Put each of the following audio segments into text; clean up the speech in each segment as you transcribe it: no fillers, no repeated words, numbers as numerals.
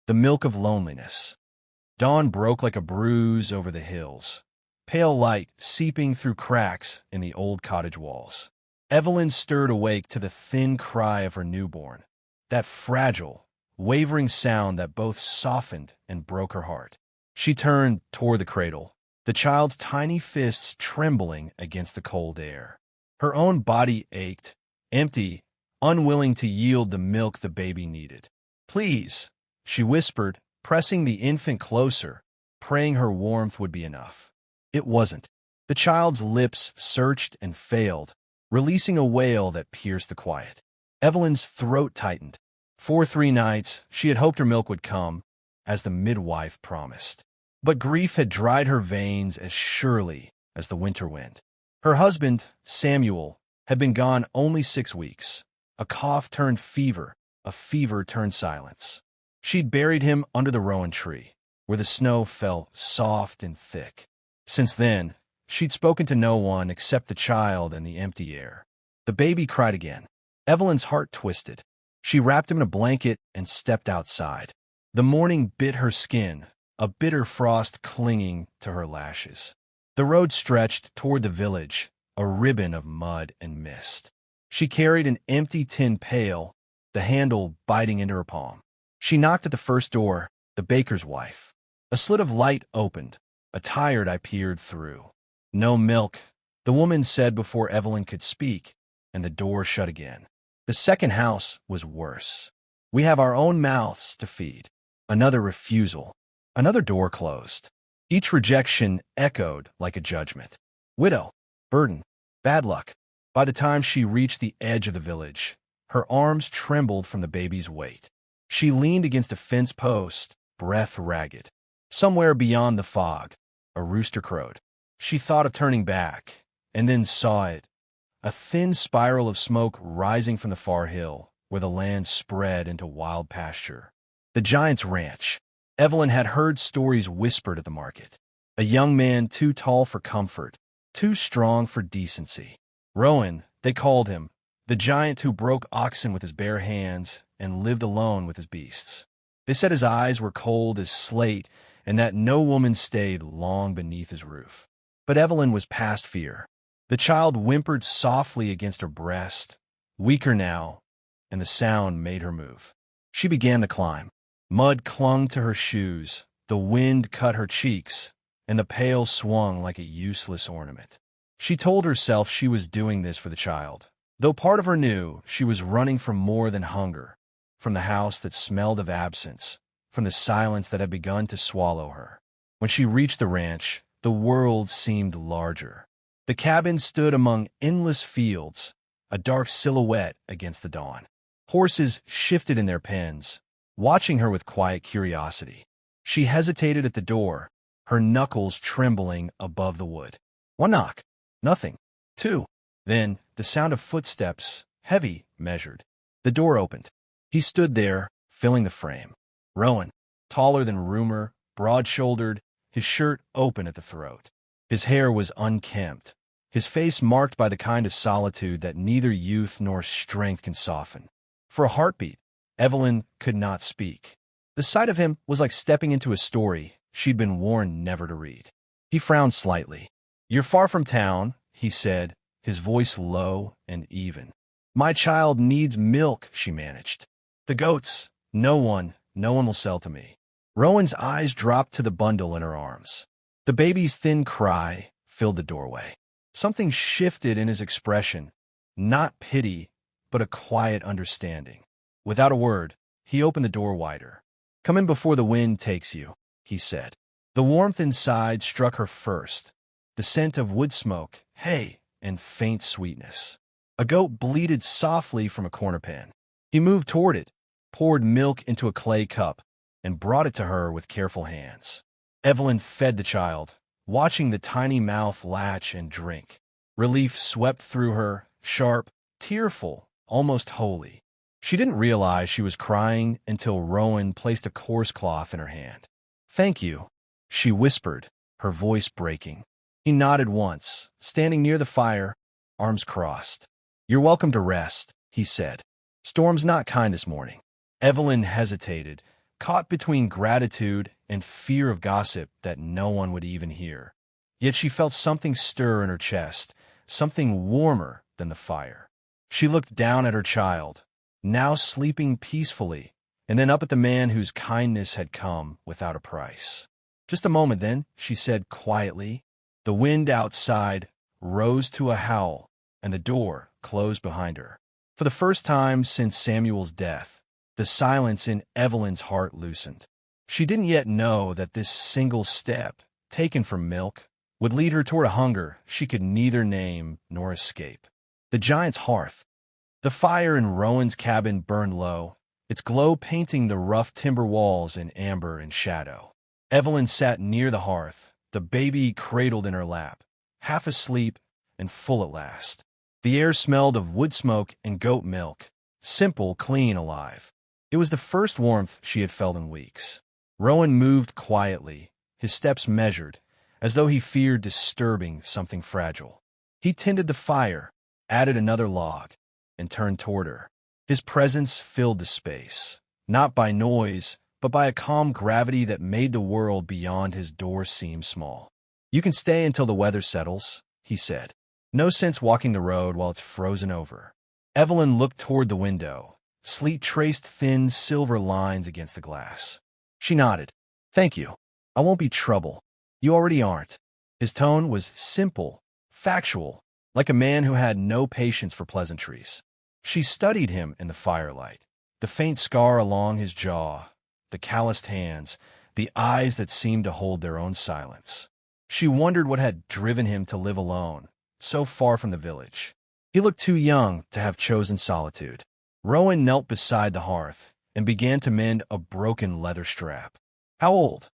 the milk of loneliness. Dawn broke like a bruise over the hills, pale light seeping through cracks in the old cottage walls. Evelyn stirred awake to the thin cry of her newborn, that fragile, wavering sound that both softened and broke her heart. She turned toward the cradle, the child's tiny fists trembling against the cold air. Her own body ached, empty, unwilling to yield the milk the baby needed. "Please," she whispered, pressing the infant closer, praying her warmth would be enough. It wasn't. The child's lips searched and failed, releasing a wail that pierced the quiet. Evelyn's throat tightened. For 3 nights, she had hoped her milk would come, as the midwife promised. But grief had dried her veins as surely as the winter wind. Her husband, Samuel, had been gone only 6 weeks. A cough turned fever, a fever turned silence. She'd buried him under the rowan tree, where the snow fell soft and thick. Since then, she'd spoken to no one except the child and the empty air. The baby cried again. Evelyn's heart twisted. She wrapped him in a blanket and stepped outside. The morning bit her skin, a bitter frost clinging to her lashes. The road stretched toward the village, a ribbon of mud and mist. She carried an empty tin pail, the handle biting into her palm. She knocked at the first door, the baker's wife. A slit of light opened. A tired eye peered through. "No milk," the woman said before Evelyn could speak, and the door shut again. The second house was worse. "We have our own mouths to feed." Another refusal. Another door closed. Each rejection echoed like a judgment. Widow, burden, bad luck. By the time she reached the edge of the village, her arms trembled from the baby's weight. She leaned against a fence post, breath ragged. Somewhere beyond the fog, a rooster crowed. She thought of turning back, and then saw it, a thin spiral of smoke rising from the far hill, where the land spread into wild pasture. The giant's ranch. Evelyn had heard stories whispered at the market. A young man too tall for comfort, too strong for decency. Rowan, they called him, the giant who broke oxen with his bare hands and lived alone with his beasts. They said his eyes were cold as slate and that no woman stayed long beneath his roof. But Evelyn was past fear. The child whimpered softly against her breast, weaker now, and the sound made her move. She began to climb. Mud clung to her shoes, the wind cut her cheeks, and the pail swung like a useless ornament. She told herself she was doing this for the child, though part of her knew she was running from more than hunger, from the house that smelled of absence, from the silence that had begun to swallow her. When she reached the ranch, the world seemed larger. The cabin stood among endless fields, a dark silhouette against the dawn. Horses shifted in their pens, watching her with quiet curiosity. She hesitated at the door, her knuckles trembling above the wood. 1 knock. Nothing. 2. Then, the sound of footsteps, heavy, measured. The door opened. He stood there, filling the frame. Rowan, taller than rumor, broad-shouldered, his shirt open at the throat. His hair was unkempt, his face marked by the kind of solitude that neither youth nor strength can soften. For a heartbeat, Evelyn could not speak. The sight of him was like stepping into a story she'd been warned never to read. He frowned slightly. "You're far from town," he said, his voice low and even. "My child needs milk," she managed. "The goats. No one will sell to me." Rowan's eyes dropped to the bundle in her arms. The baby's thin cry filled the doorway. Something shifted in his expression, not pity, but a quiet understanding. Without a word, he opened the door wider. "Come in before the wind takes you," he said. The warmth inside struck her first, the scent of wood smoke, hay, and faint sweetness. A goat bleated softly from a corner pen. He moved toward it, poured milk into a clay cup, and brought it to her with careful hands. Evelyn fed the child, watching the tiny mouth latch and drink. Relief swept through her, sharp, tearful, almost holy. She didn't realize she was crying until Rowan placed a coarse cloth in her hand. "Thank you," she whispered, her voice breaking. He nodded once, standing near the fire, arms crossed. "You're welcome to rest," he said. "Storm's not kind this morning." Evelyn hesitated, caught between gratitude and fear of gossip that no one would even hear. Yet she felt something stir in her chest, something warmer than the fire. She looked down at her child, now sleeping peacefully, and then up at the man whose kindness had come without a price. "Just a moment, then," she said quietly. The wind outside rose to a howl, and the door closed behind her. For the first time since Samuel's death, the silence in Evelyn's heart loosened. She didn't yet know that this single step, taken from milk, would lead her toward a hunger she could neither name nor escape. The giant's hearth. The fire in Rowan's cabin burned low, its glow painting the rough timber walls in amber and shadow. Evelyn sat near the hearth, the baby cradled in her lap, half asleep and full at last. The air smelled of wood smoke and goat milk, simple, clean, alive. It was the first warmth she had felt in weeks. Rowan moved quietly, his steps measured, as though he feared disturbing something fragile. He tended the fire, added another log, and turned toward her. His presence filled the space, not by noise, but by a calm gravity that made the world beyond his door seem small. "You can stay until the weather settles," he said. "No sense walking the road while it's frozen over." Evelyn looked toward the window. Sleet traced thin silver lines against the glass. She nodded. "Thank you. I won't be trouble. You already aren't." His tone was simple, factual, like a man who had no patience for pleasantries. She studied him in the firelight, the faint scar along his jaw, the calloused hands, the eyes that seemed to hold their own silence. She wondered what had driven him to live alone, so far from the village. He looked too young to have chosen solitude. Rowan knelt beside the hearth and began to mend a broken leather strap. "How old?"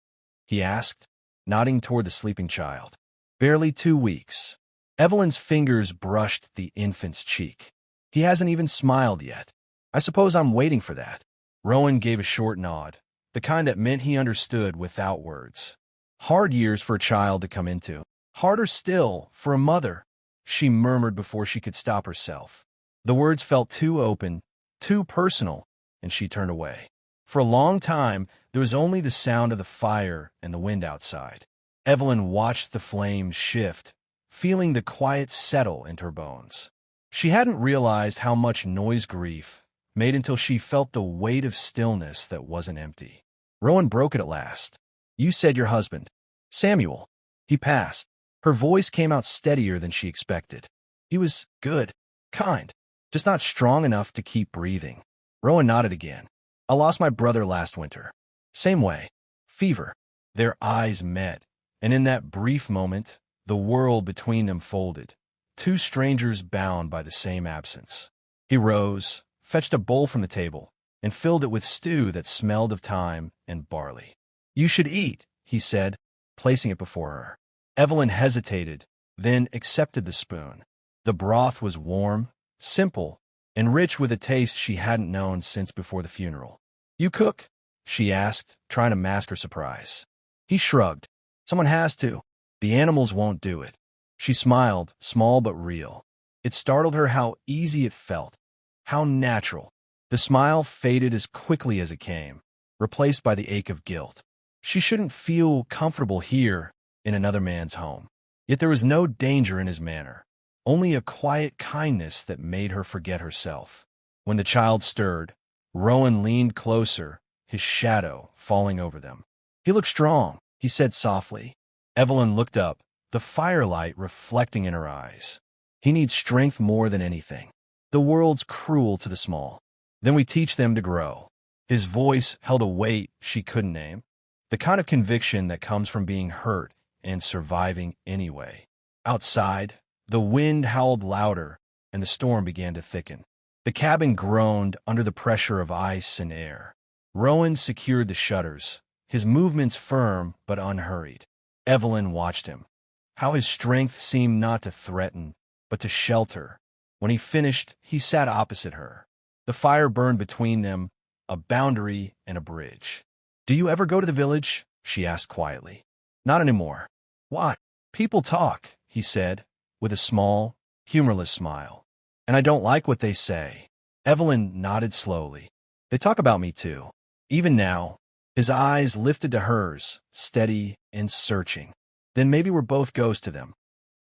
he asked, nodding toward the sleeping child. "Barely 2 weeks." Evelyn's fingers brushed the infant's cheek. "He hasn't even smiled yet. I suppose I'm waiting for that." Rowan gave a short nod, the kind that meant he understood without words. Hard years for a child to come into. Harder still for a mother, she murmured before she could stop herself. The words felt too open, too personal, and she turned away. For a long time, there was only the sound of the fire and the wind outside. Evelyn watched the flames shift, feeling the quiet settle into her bones. She hadn't realized how much noise grief made until she felt the weight of stillness that wasn't empty. Rowan broke it at last. "You said your husband, Samuel. He passed." Her voice came out steadier than she expected. "He was good, kind, just not strong enough to keep breathing." Rowan nodded again. "I lost my brother last winter. Same way. Fever." Their eyes met, and in that brief moment, the world between them folded. Two strangers bound by the same absence. He rose, fetched a bowl from the table, and filled it with stew that smelled of thyme and barley. "You should eat," he said, placing it before her. Evelyn hesitated, then accepted the spoon. The broth was warm, simple, and rich with a taste she hadn't known since before the funeral. "You cook?" she asked, trying to mask her surprise. He shrugged. "Someone has to. The animals won't do it." She smiled, small but real. It startled her how easy it felt, how natural. The smile faded as quickly as it came, replaced by the ache of guilt. She shouldn't feel comfortable here in another man's home. Yet there was no danger in his manner, only a quiet kindness that made her forget herself. When the child stirred, Rowan leaned closer, his shadow falling over them. "He looks strong," he said softly. Evelyn looked up, the firelight reflecting in her eyes. "He needs strength more than anything. The world's cruel to the small. Then we teach them to grow." His voice held a weight she couldn't name, the kind of conviction that comes from being hurt and surviving anyway. Outside, the wind howled louder, and the storm began to thicken. The cabin groaned under the pressure of ice and air. Rowan secured the shutters, his movements firm but unhurried. Evelyn watched him. How his strength seemed not to threaten, but to shelter. When he finished, he sat opposite her. The fire burned between them, a boundary and a bridge. "Do you ever go to the village?" she asked quietly. "Not anymore." "Why?" "People talk," he said, with a small, humorless smile. "And I don't like what they say." Evelyn nodded slowly. "They talk about me too. Even now, His eyes lifted to hers, steady and searching. Then maybe we're both ghosts to them.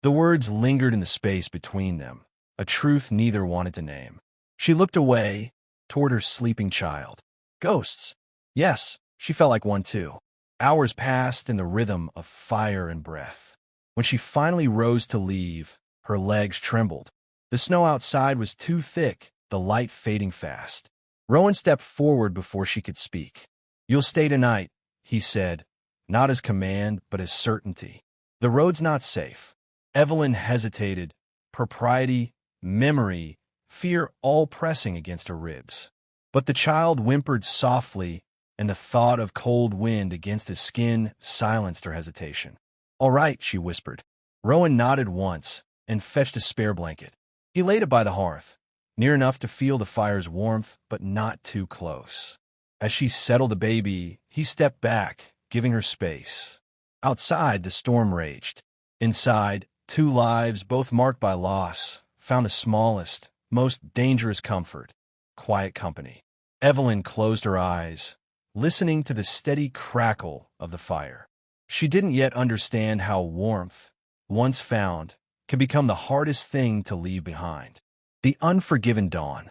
The words lingered in the space between them, a truth neither wanted to name. She looked away, toward her sleeping child. Ghosts. Yes, she felt like one too. Hours passed in the rhythm of fire and breath. When she finally rose to leave, her legs trembled. The snow outside was too thick, the light fading fast. Rowan stepped forward before she could speak. "You'll stay tonight," he said, not as command, but as certainty. "The road's not safe." Evelyn hesitated, propriety, memory, fear all pressing against her ribs. But the child whimpered softly, and the thought of cold wind against his skin silenced her hesitation. "All right," she whispered. Rowan nodded once and fetched a spare blanket. He laid it by the hearth, near enough to feel the fire's warmth, but not too close. As she settled the baby, he stepped back, giving her space. Outside, the storm raged. Inside, two lives, both marked by loss, found the smallest, most dangerous comfort: quiet company. Evelyn closed her eyes, listening to the steady crackle of the fire. She didn't yet understand how warmth, once found, could become the hardest thing to leave behind. The unforgiven dawn.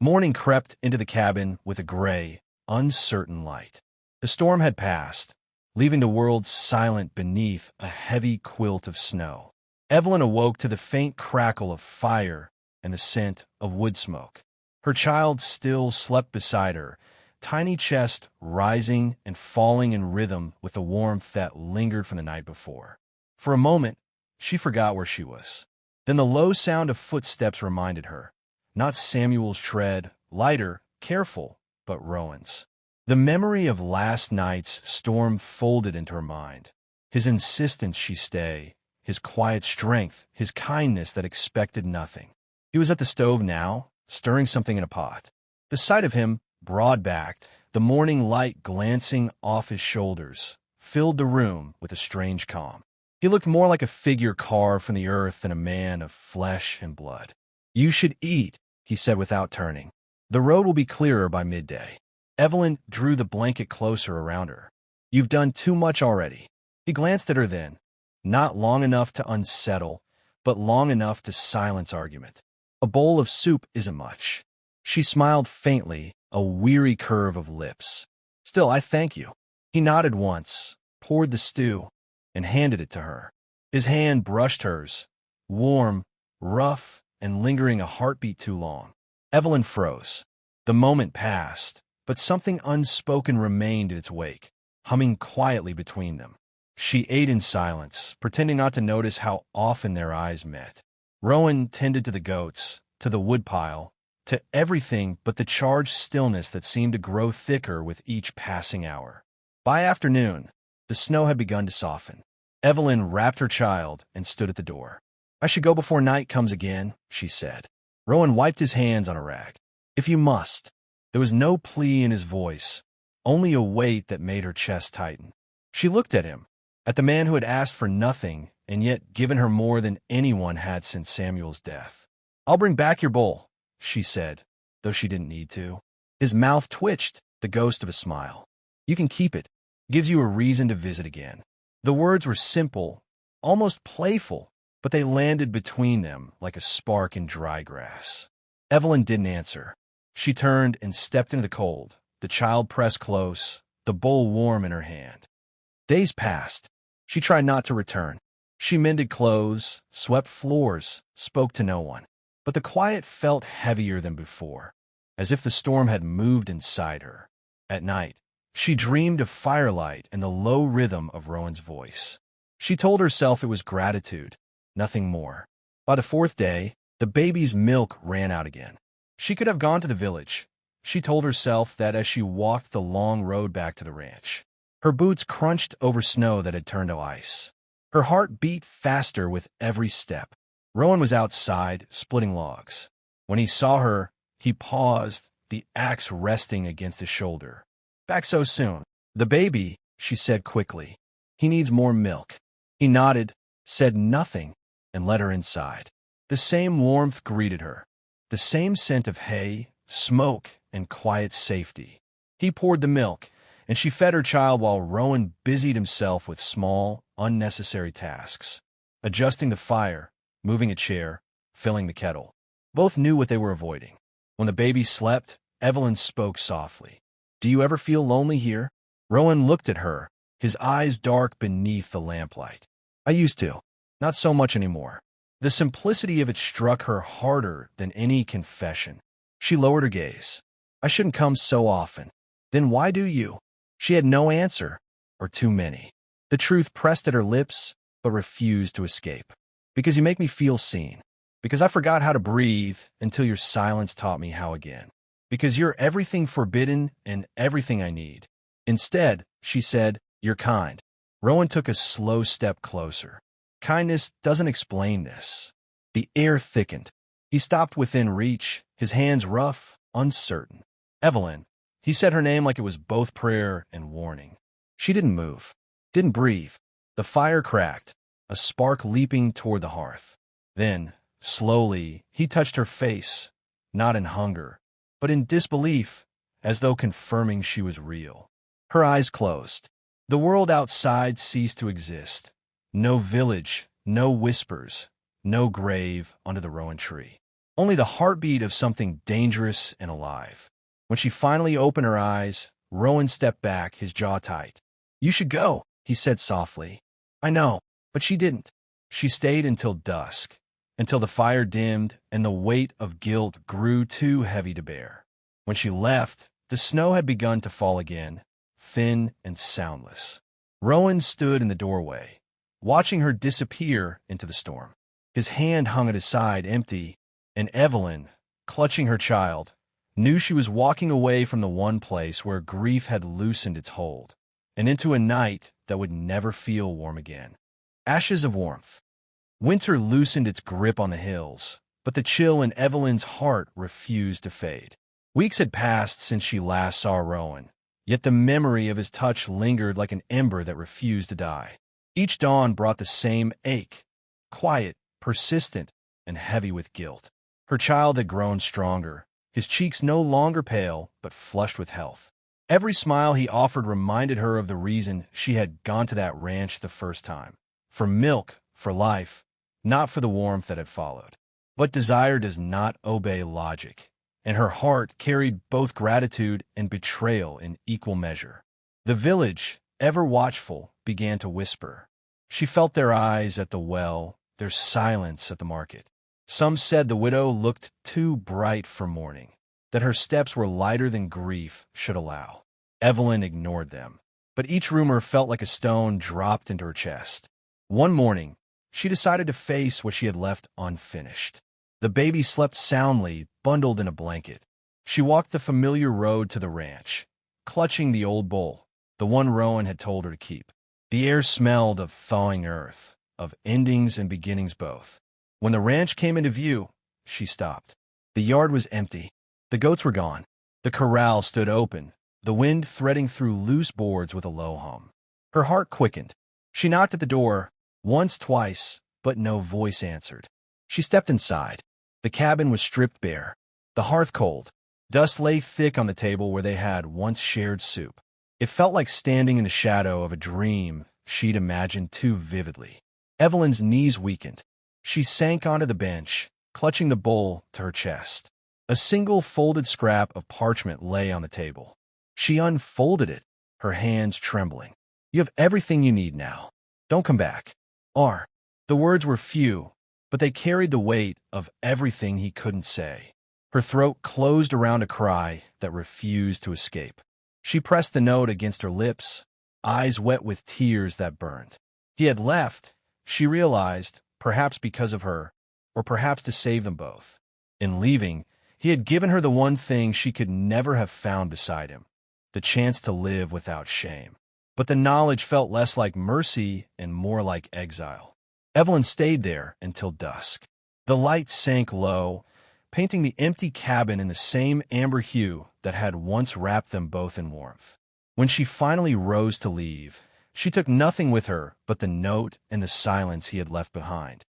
Morning crept into the cabin with a gray, uncertain light. The storm had passed, leaving the world silent beneath a heavy quilt of snow. Evelyn awoke to the faint crackle of fire and the scent of wood smoke. Her child still slept beside her, tiny chest rising and falling in rhythm with the warmth that lingered from the night before. For a moment, she forgot where she was. Then the low sound of footsteps reminded her, not Samuel's tread, lighter, careful, but Rowan's. The memory of last night's storm folded into her mind. His insistence she stay, his quiet strength, his kindness that expected nothing. He was at the stove now, stirring something in a pot. The sight of him, broad-backed, the morning light glancing off his shoulders, filled the room with a strange calm. He looked more like a figure carved from the earth than a man of flesh and blood. "You should eat," he said without turning. "The road will be clearer by midday." Evelyn drew the blanket closer around her. "You've done too much already." He glanced at her then, not long enough to unsettle, but long enough to silence argument. "A bowl of soup isn't much." She smiled faintly, a weary curve of lips. "Still, I thank you." He nodded once, poured the stew, and handed it to her. His hand brushed hers, warm, rough, and lingering a heartbeat too long. Evelyn froze. The moment passed, but something unspoken remained in its wake, humming quietly between them. She ate in silence, pretending not to notice how often their eyes met. Rowan tended to the goats, to the woodpile, to everything but the charged stillness that seemed to grow thicker with each passing hour. By afternoon, the snow had begun to soften. Evelyn wrapped her child and stood at the door. "I should go before night comes again," she said. Rowan wiped his hands on a rag. "If you must." There was no plea in his voice, only a weight that made her chest tighten. She looked at him, at the man who had asked for nothing and yet given her more than anyone had since Samuel's death. "I'll bring back your bowl," she said, though she didn't need to. His mouth twitched, the ghost of a smile. "You can keep it. Gives you a reason to visit again." The words were simple, almost playful, but they landed between them like a spark in dry grass. Evelyn didn't answer. She turned and stepped into the cold, the child pressed close, the bowl warm in her hand. Days passed. She tried not to return. She mended clothes, swept floors, spoke to no one. But the quiet felt heavier than before, as if the storm had moved inside her. At night, she dreamed of firelight and the low rhythm of Rowan's voice. She told herself it was gratitude, nothing more. By the fourth day, the baby's milk ran out again. She could have gone to the village. She told herself that as she walked the long road back to the ranch. Her boots crunched over snow that had turned to ice. Her heart beat faster with every step. Rowan was outside, splitting logs. When he saw her, he paused, the axe resting against his shoulder. "Back so soon?" "The baby," she said quickly. "He needs more milk." He nodded, said nothing, and led her inside. The same warmth greeted her, the same scent of hay, smoke, and quiet safety. He poured the milk, and she fed her child while Rowan busied himself with small, unnecessary tasks, adjusting the fire, moving a chair, filling the kettle. Both knew what they were avoiding. When the baby slept, Evelyn spoke softly. "Do you ever feel lonely here?" Rowan looked at her, his eyes dark beneath the lamplight. "I used to. Not so much anymore." The simplicity of it struck her harder than any confession. She lowered her gaze. "I shouldn't come so often." "Then why do you?" She had no answer, or too many. The truth pressed at her lips, but refused to escape. "Because you make me feel seen. Because I forgot how to breathe until your silence taught me how again. Because you're everything forbidden and everything I need." Instead, she said, "You're kind." Rowan took a slow step closer. "Kindness doesn't explain this." The air thickened. He stopped within reach, his hands rough, uncertain. "Evelyn." He said her name like it was both prayer and warning. She didn't move, didn't breathe. The fire cracked, a spark leaping toward the hearth. Then, slowly, he touched her face, not in hunger, but in disbelief, as though confirming she was real. Her eyes closed. The world outside ceased to exist. No village, no whispers, no grave under the rowan tree. Only the heartbeat of something dangerous and alive. When she finally opened her eyes, Rowan stepped back, his jaw tight. "You should go," he said softly. "I know," but she didn't. She stayed until dusk, until the fire dimmed and the weight of guilt grew too heavy to bear. When she left, the snow had begun to fall again, thin and soundless. Rowan stood in the doorway, watching her disappear into the storm. His hand hung at his side, empty, and Evelyn, clutching her child, knew she was walking away from the one place where grief had loosened its hold, and into a night that would never feel warm again. Ashes of warmth. Winter loosened its grip on the hills, but the chill in Evelyn's heart refused to fade. Weeks had passed since she last saw Rowan, yet the memory of his touch lingered like an ember that refused to die. Each dawn brought the same ache, quiet, persistent, and heavy with guilt. Her child had grown stronger, his cheeks no longer pale, but flushed with health. Every smile he offered reminded her of the reason she had gone to that ranch the first time. For milk, for life, not for the warmth that had followed. But desire does not obey logic, and her heart carried both gratitude and betrayal in equal measure. The village, ever watchful, began to whisper. She felt their eyes at the well, their silence at the market. Some said the widow looked too bright for mourning, that her steps were lighter than grief should allow. Evelyn ignored them, but each rumor felt like a stone dropped into her chest. One morning, she decided to face what she had left unfinished. The baby slept soundly, bundled in a blanket. She walked the familiar road to the ranch, clutching the old bowl, the one Rowan had told her to keep. The air smelled of thawing earth, of endings and beginnings both. When the ranch came into view, she stopped. The yard was empty. The goats were gone. The corral stood open, the wind threading through loose boards with a low hum. Her heart quickened. She knocked at the door, once, twice, but no voice answered. She stepped inside. The cabin was stripped bare, the hearth cold. Dust lay thick on the table where they had once shared soup. It felt like standing in the shadow of a dream she'd imagined too vividly. Evelyn's knees weakened. She sank onto the bench, clutching the bowl to her chest. A single folded scrap of parchment lay on the table. She unfolded it, her hands trembling. "You have everything you need now. Don't come back." The words were few, but they carried the weight of everything he couldn't say. Her throat closed around a cry that refused to escape. She pressed the note against her lips, eyes wet with tears that burned. He had left, she realized, perhaps because of her, or perhaps to save them both. In leaving, he had given her the one thing she could never have found beside him, the chance to live without shame. But the knowledge felt less like mercy and more like exile. Evelyn stayed there until dusk. The light sank low, painting the empty cabin in the same amber hue that had once wrapped them both in warmth. When she finally rose to leave, she took nothing with her but the note and the silence he had left behind.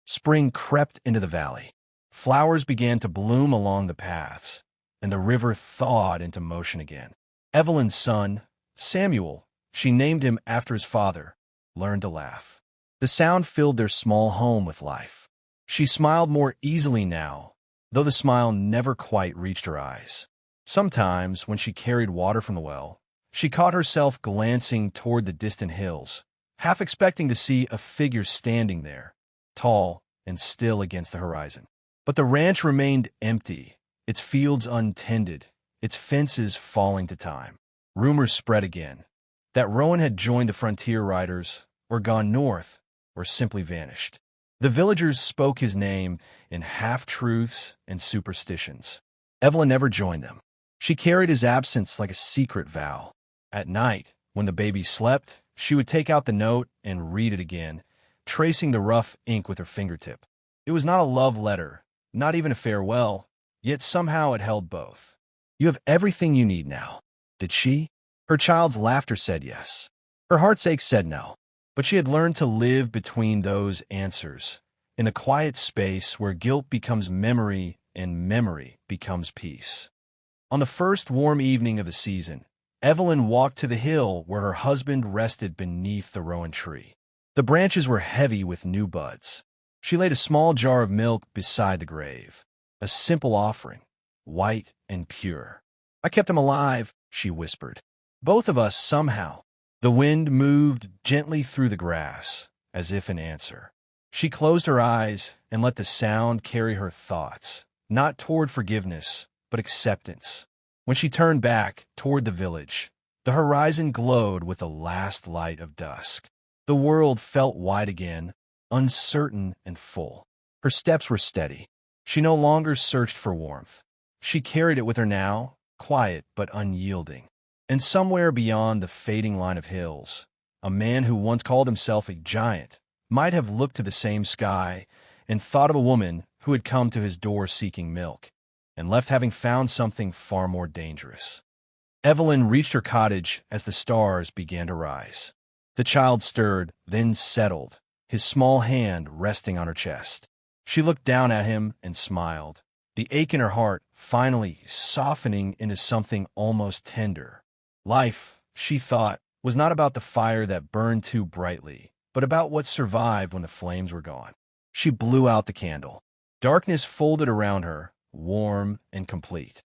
Spring crept into the valley. Flowers began to bloom along the paths, and the river thawed into motion again. Evelyn's son, Samuel, she named him after his father, learned to laugh. The sound filled their small home with life. She smiled more easily now, though the smile never quite reached her eyes. Sometimes, when she carried water from the well, she caught herself glancing toward the distant hills, half expecting to see a figure standing there, tall and still against the horizon. But the ranch remained empty, its fields untended, its fences falling to time. Rumors spread again that Rowan had joined the frontier riders, or gone north, or simply vanished. The villagers spoke his name in half-truths and superstitions. Evelyn never joined them. She carried his absence like a secret vow. At night, when the baby slept, she would take out the note and read it again, tracing the rough ink with her fingertip. It was not a love letter, not even a farewell, yet somehow it held both. "You have everything you need now." Did she? Her child's laughter said yes. Her heart's ache said no. But she had learned to live between those answers, in a quiet space where guilt becomes memory and memory becomes peace. On the first warm evening of the season, Evelyn walked to the hill where her husband rested beneath the rowan tree. The branches were heavy with new buds. She laid a small jar of milk beside the grave, a simple offering, white and pure. "I kept him alive," she whispered. "Both of us, somehow." The wind moved gently through the grass, as if in answer. She closed her eyes and let the sound carry her thoughts, not toward forgiveness, but acceptance. When she turned back toward the village, the horizon glowed with the last light of dusk. The world felt wide again, uncertain and full. Her steps were steady. She no longer searched for warmth. She carried it with her now, quiet but unyielding. And somewhere beyond the fading line of hills, a man who once called himself a giant might have looked to the same sky and thought of a woman who had come to his door seeking milk, and left having found something far more dangerous. Evelyn reached her cottage as the stars began to rise. The child stirred, then settled, his small hand resting on her chest. She looked down at him and smiled, the ache in her heart finally softening into something almost tender. Life, she thought, was not about the fire that burned too brightly, but about what survived when the flames were gone. She blew out the candle. Darkness folded around her, warm and complete.